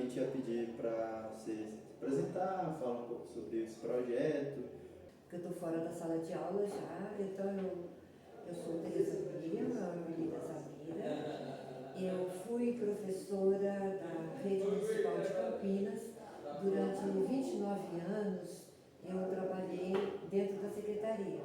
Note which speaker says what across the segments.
Speaker 1: gente ia pedir para você se apresentar, falar um pouco sobre esse projeto.
Speaker 2: Porque eu estou fora da sala de aula já, então eu sou Tereza Miriam, a Avenida Zamira. Eu fui professora da Rede Municipal de Campinas. Durante 29 anos eu trabalhei dentro da secretaria.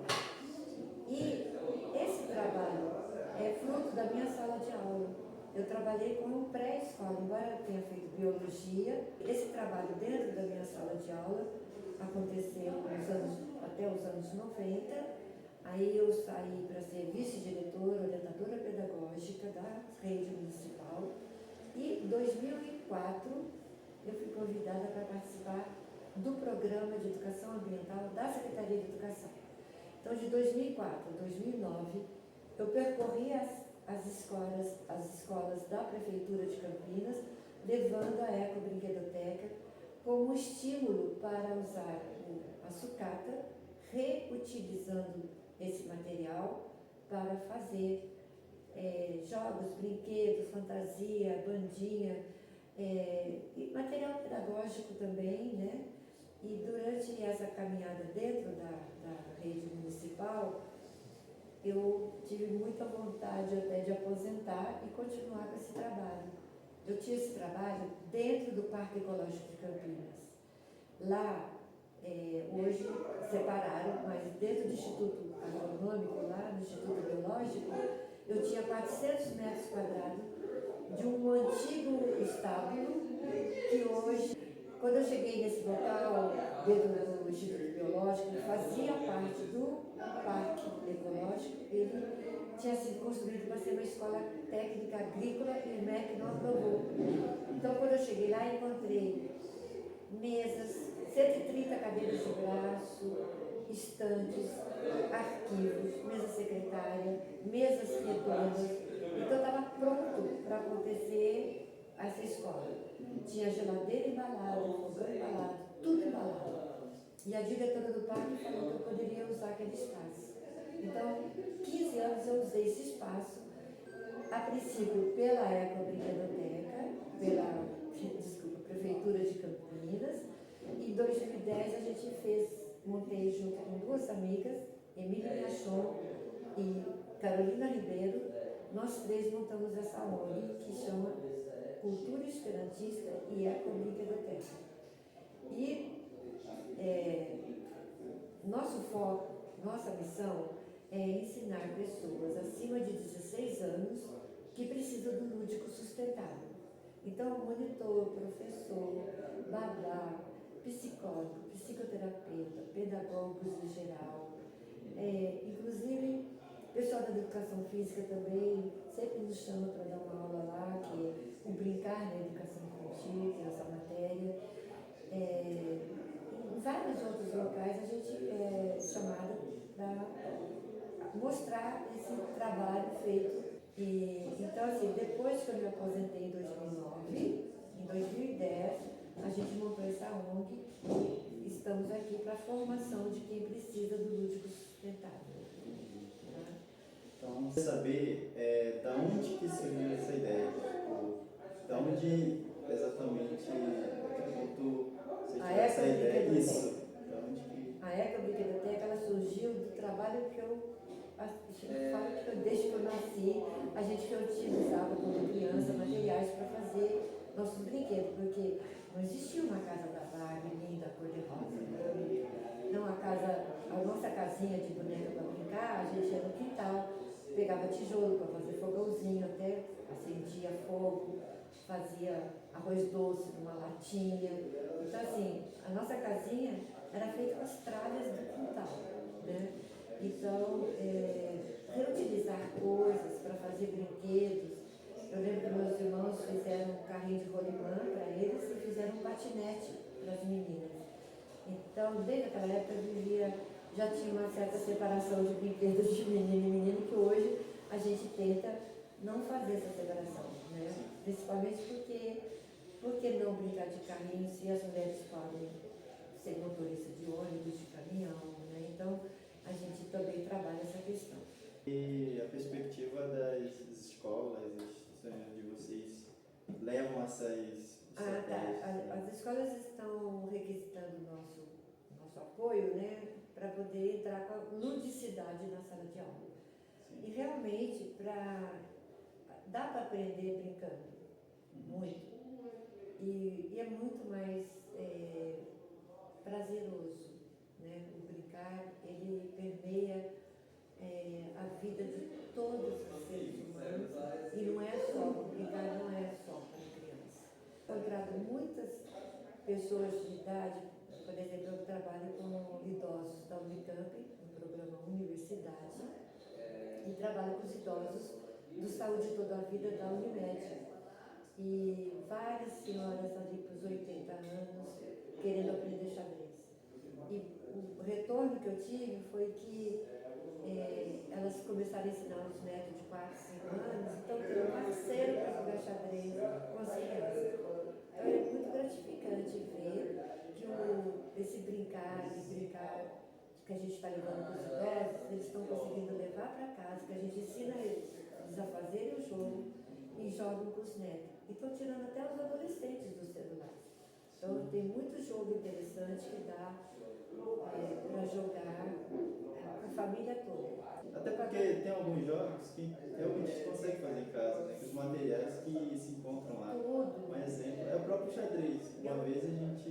Speaker 2: E esse trabalho é fruto da minha sala de aula. Eu trabalhei como pré-escola, embora eu tenha feito biologia. Esse trabalho dentro da minha sala de aula aconteceu até os anos 90. Aí eu saí para ser vice-diretora, orientadora pedagógica da rede municipal. E em 2004 eu fui convidada para participar do programa de educação ambiental da Secretaria de Educação. Então, de 2004 a 2009, eu percorri as escolas da Prefeitura de Campinas, levando a ecobrinquedoteca como estímulo para usar a sucata, reutilizando esse material para fazer jogos, brinquedos, fantasia, bandinha, e material pedagógico também, né? E durante essa caminhada dentro da rede municipal, eu tive muita vontade até de aposentar e continuar com esse trabalho. Eu tinha esse trabalho dentro do Parque Ecológico de Campinas. Lá, hoje separaram, mas dentro do Instituto Agronômico, lá no Instituto Biológico, eu tinha 400 metros quadrados de um antigo estábulo que hoje, quando eu cheguei nesse local, dentro do Instituto Biológico, ele fazia parte do Parque Ecológico, ele tinha sido construído para ser uma escola técnica agrícola e o MEC não aprovou. Então, quando eu cheguei lá, encontrei mesas, 130 cadeiras de braço, estantes, arquivos, mesa secretária, mesas redondas. Então estava pronto para acontecer essa escola. Tinha geladeira embalada, fogão embalado, tudo embalado. E a diretora do parque falou que eu poderia usar aquele espaço. Então, 15 anos eu usei esse espaço, a princípio pela Ecobrinquedoteca, pela Prefeitura de Campinas. Em 2010 a gente montei junto com duas amigas, Emília Machon e Carolina Ribeiro, nós três montamos essa ONG que chama Cultura Esperantista e Ecobrinquedoteca. E nosso foco, nossa missão é ensinar pessoas acima de 16 anos que precisam do lúdico sustentável. Então, monitor, professor, babá, psicólogo, psicoterapeuta, pedagogos em geral, inclusive pessoal da educação física também sempre nos chama para dar uma aula lá, que é o Brincar na Educação Infantil, que é essa matéria. Em vários outros locais a gente é chamada para mostrar esse trabalho feito. Então, assim, depois que eu me aposentei em 2009, em 2010, a gente montou essa ONG e estamos aqui para a formação de quem precisa do lúdico sustentável. Tá?
Speaker 1: Então, saber da onde que surgiu essa ideia, da onde exatamente você tirou essa ideia? Isso.
Speaker 2: A Ecobrinquedoteca, ela surgiu do trabalho que eu falo que desde que eu nasci, a gente utilizava quando criança materiais para fazer nossos brinquedos, porque não existia uma casa da Barbie, linda, cor-de-rosa. Não, a nossa casinha de boneca para brincar, a gente ia no quintal, pegava tijolo para fazer fogãozinho, até acendia fogo, fazia arroz doce numa latinha. Então, assim, a nossa casinha era feita com as tralhas do quintal, né? Então, reutilizar coisas para fazer brinquedos. Eu lembro que meus irmãos fizeram um carrinho de rolimã para eles e fizeram um patinete para as meninas. Então, desde aquela época já tinha uma certa separação de brinquedos de menino e menino, que hoje a gente tenta não fazer essa separação, né? Principalmente por que não brincar de carrinho se as mulheres podem ser motorista de ônibus, de caminhão, né? Então, a gente também trabalha essa questão.
Speaker 1: E a perspectiva das escolas, das instituições de vocês levam essas
Speaker 2: As escolas estão requisitando nosso apoio, né, para poder entrar com a ludicidade na sala de aula.
Speaker 1: Sim.
Speaker 2: E realmente, dá para aprender brincando, muito. E é muito mais prazeroso, né? O brincar, ele permeia a vida de todos os seres humanos e não é só, o brincar não é só para criança. Eu encontrado muitas pessoas de idade, por exemplo, eu trabalho com idosos da Unicamp, no programa Universidade, e trabalho com os idosos do Saúde Toda a Vida da Unimed. E várias senhoras ali para os 80 anos querendo aprender xadrez. E o retorno que eu tive foi que elas começaram a ensinar os netos de 4, 5 anos, então tem um parceiro para jogar xadrez com as crianças. Então é muito gratificante ver que esse brincar que a gente está levando para os idosos, eles estão conseguindo levar para casa, que a gente ensina eles a fazerem o jogo e jogam com os netos. E estão tirando até os adolescentes dos celulares. Então tem muito jogo interessante que dá para jogar a família toda.
Speaker 1: Até porque tem alguns jogos que realmente a gente consegue fazer em casa, né? Com os materiais que se encontram lá.
Speaker 2: Tudo.
Speaker 1: Um exemplo é o próprio xadrez. Uma vez a gente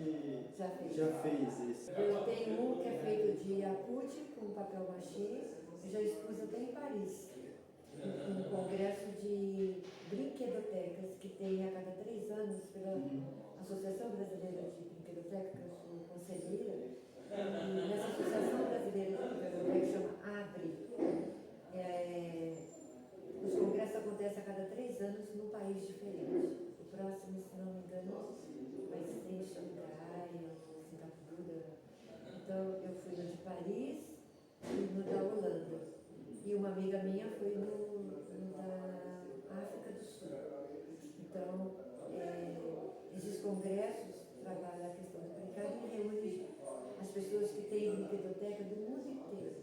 Speaker 1: já fez isso.
Speaker 2: Eu tenho um que é feito de acute com papel machê, eu já expus até em Paris. Um congresso de brinquedotecas que tem a cada 3 anos pela Associação Brasileira de Brinquedoteca, que eu sou conselheira, e nessa Associação Brasileira de Brinquedoteca, que chama ABRE, os congressos acontecem a cada 3 anos num país diferente. O próximo, se não me engano, vai ser em Xangai, ou Singapura. Então, eu fui no de Paris e no da Holanda. E uma amiga minha foi no da África do Sul. Então, esses congressos trabalham a questão do brincar e reúne as pessoas que têm brinquedoteca do mundo inteiro.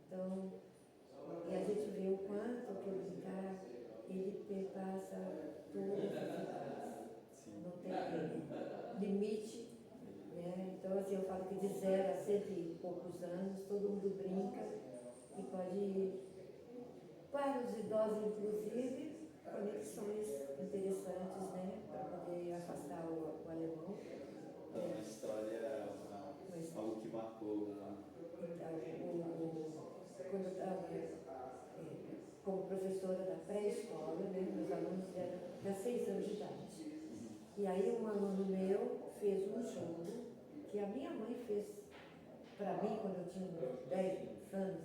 Speaker 2: Então, e a gente vê o quanto que o brincar, ele perpassa todas as idades. Não tem limite. Né? Então, assim, eu falo que de 0 a 100 e poucos anos, todo mundo brinca e pode, para os idosos inclusive, conexões interessantes, né? Para poder afastar o alemão.
Speaker 1: Uma história, algo que marcou.
Speaker 2: Então, quando eu estava como professora da pré-escola, né, meus alunos eram 6 anos de idade. E aí um aluno meu fez um jogo que a minha mãe fez para mim quando eu tinha 10 anos.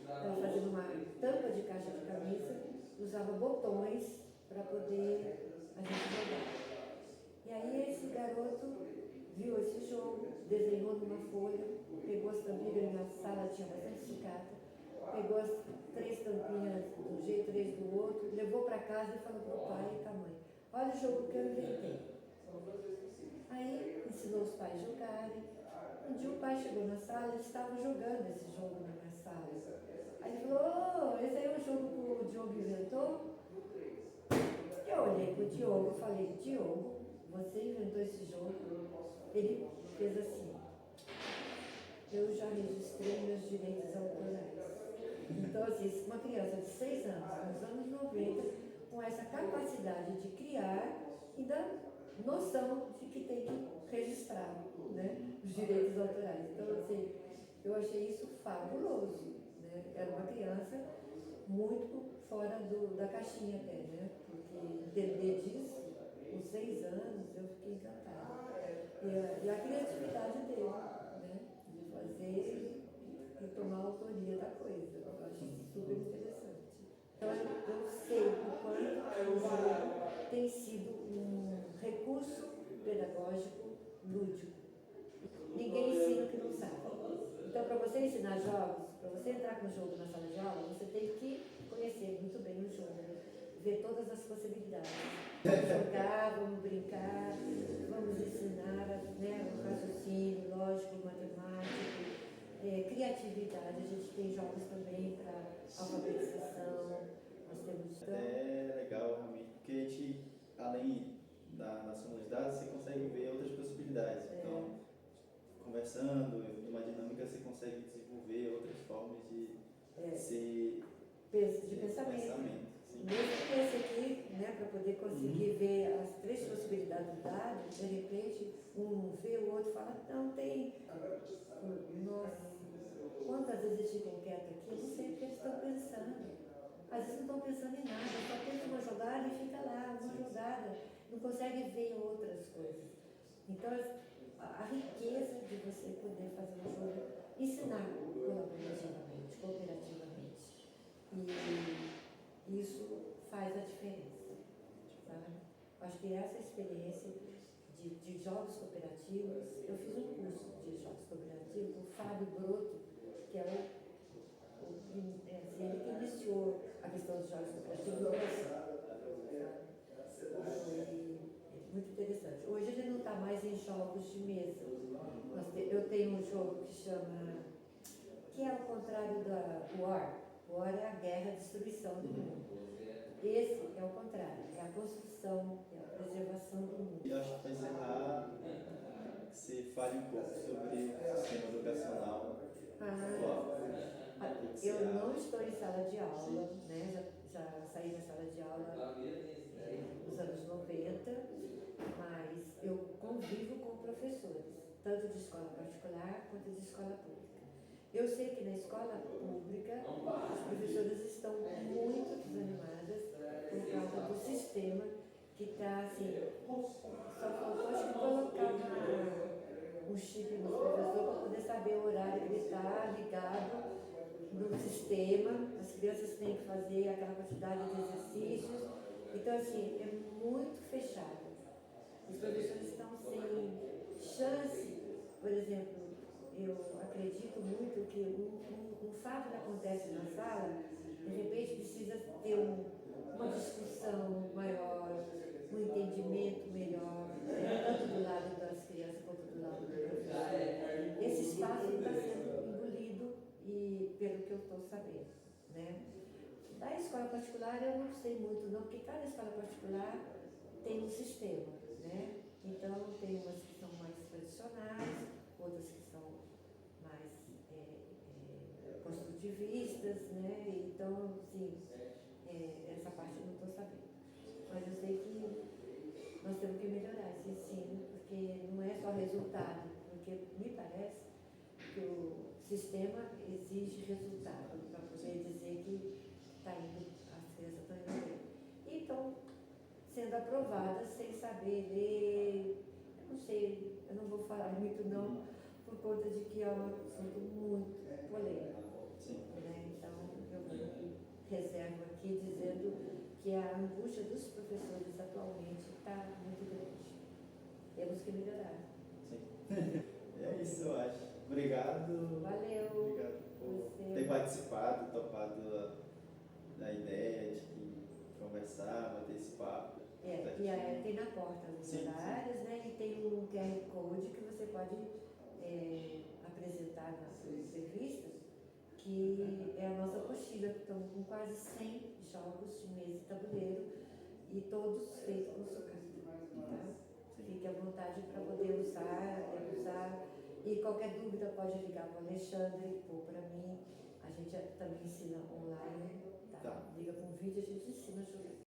Speaker 2: Ela fazia uma tampa de caixa de camisa, usava botões para poder a gente jogar. E aí esse garoto viu esse jogo, desenhou numa folha, pegou as tampinhas, na sala tinha bastante sucata, pegou as 3 tampinhas de um jeito, 3 do outro, levou para casa e falou para o pai e para a mãe: olha o jogo que eu inventei. Aí ensinou os pais a jogarem. Um dia o pai chegou na sala, eles estavam jogando esse jogo na minha sala. Aí ele falou: oh, esse aí é o jogo que o Diogo inventou? Eu olhei para o Diogo e falei: Diogo, você inventou esse jogo? Ele fez assim: eu já registrei meus direitos autorais. Então, assim, uma criança de 6 anos, nos anos 90, com essa capacidade de criar e da noção de que tem que registrar, né, os direitos autorais. Então, assim, eu achei isso fabuloso, né? Era uma criança muito fora da caixinha até, né? Porque entender disso, com 6 anos, eu fiquei encantada. E a criatividade dele, né? De fazer e tomar a autoria da coisa. Eu acho super interessante. Então, eu sei o quanto o jogo tem sido um recurso pedagógico lúdico. Ninguém ensina o que não sabe. Então, para você ensinar jogos, para você entrar com o jogo na sala de aula, você tem que conhecer muito bem o jogo, ver todas as possibilidades. Vamos jogar, vamos brincar, vamos ensinar, né, o raciocínio lógico, matemático, criatividade. A gente tem jogos também para alfabetização. Nós temos...
Speaker 1: É legal, realmente, porque a gente, além da sonoridade, você consegue atividades. Então, conversando, numa dinâmica, você consegue desenvolver outras formas de pensamento. Sim.
Speaker 2: Mesmo que esse aqui, né, para poder conseguir ver as três possibilidades do dado, de repente um vê, o outro fala, não, tem. Nossa, quantas vezes eles ficam quietos aqui, eu não sei o que eles estão pensando. Às vezes não estão pensando em nada, só pensa uma jogada e fica lá, uma jogada, não consegue ver outras coisas. Então, a riqueza de você poder fazer um jogo, ensinar colaborativamente, cooperativamente. E isso faz a diferença, sabe? Acho que essa experiência de jogos cooperativos, eu fiz um curso de jogos cooperativos com o Fábio Broto, que é ele que iniciou a questão dos jogos cooperativos no Brasil. É muito interessante. Hoje ele não está mais em jogos de mesa. Eu tenho um jogo que chama, que é ao contrário da War. War é a guerra, a destruição do mundo. Esse é o contrário, é a construção, é a preservação do mundo.
Speaker 1: E acho que para encerrar, que você fale um pouco sobre o sistema educacional atual.
Speaker 2: Eu não estou em sala de aula, né? Já saí da sala de aula nos anos 90, mas eu convivo com professores, tanto de escola particular quanto de escola pública. Eu sei que na escola pública as professoras estão muito desanimadas por causa do sistema que está assim, só faltou acho que colocar um chip no professor para poder saber o horário que ele está ligado no sistema. As crianças têm que fazer aquela quantidade de exercícios. Então, assim, é muito fechado. Os professores estão sem chance. Por exemplo, eu acredito muito que um fato que acontece na sala, de repente precisa ter uma discussão maior, um entendimento melhor, tanto do lado das crianças quanto do lado do professor. Esse espaço está sendo engolido, e pelo que eu estou sabendo, né? Da escola particular eu não sei muito não, porque cada escola particular tem um sistema, né? Então tem umas que são mais tradicionais, outras que são mais construtivistas, né? Então, sim, essa parte eu não estou sabendo. Mas eu sei que nós temos que melhorar esse ensino, porque não é só resultado, porque me parece que o sistema exige resultado para poder dizer que está indo, as crianças estão indo bem. E estão sendo aprovadas sem saber ler. Eu não sei, eu não vou falar muito não, por conta de que é um assunto muito polêmico. Né? Então, eu reservo aqui dizendo que a angústia dos professores atualmente está muito grande. Temos que melhorar.
Speaker 1: Sim. É isso, eu acho. Obrigado.
Speaker 2: Valeu.
Speaker 1: Obrigado por ter participado, topado da ideia de conversar, bater esse papo.
Speaker 2: E tem na porta os horários, né? E tem um QR Code que você pode apresentar nas entrevistas, que é a nossa apostila, que estamos com quase 100 jogos de mesa e tabuleiro, e todos feitos com sucata. Tá? Fique à vontade para poder usar. E qualquer dúvida pode ligar para o Alexandre ou para mim. A gente também ensina online. Tá? Liga com vídeo, a gente ensina a jogar.